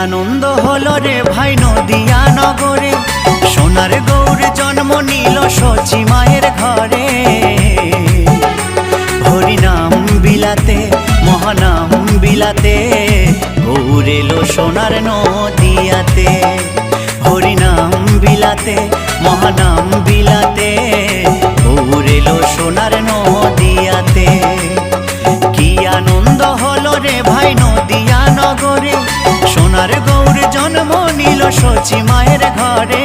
আনন্দ হলো রে ভাই নদিয়া নগরে, সোনার গৌর জন্ম নিল সচি মায়ের ঘরে। হরিনাম বিলাতে মহানাম বিলাতে, গৌর এলো সোনার নদিয়াতে। হরিনাম বিলাতে মহানাম বিলাতে, গৌর এলো সোনার নদিয়াতে। কি আনন্দ হলো রে ভাই নদিয়া নগরে, সোনার গৌর জন্ম নিল সচি মায়ের ঘরে।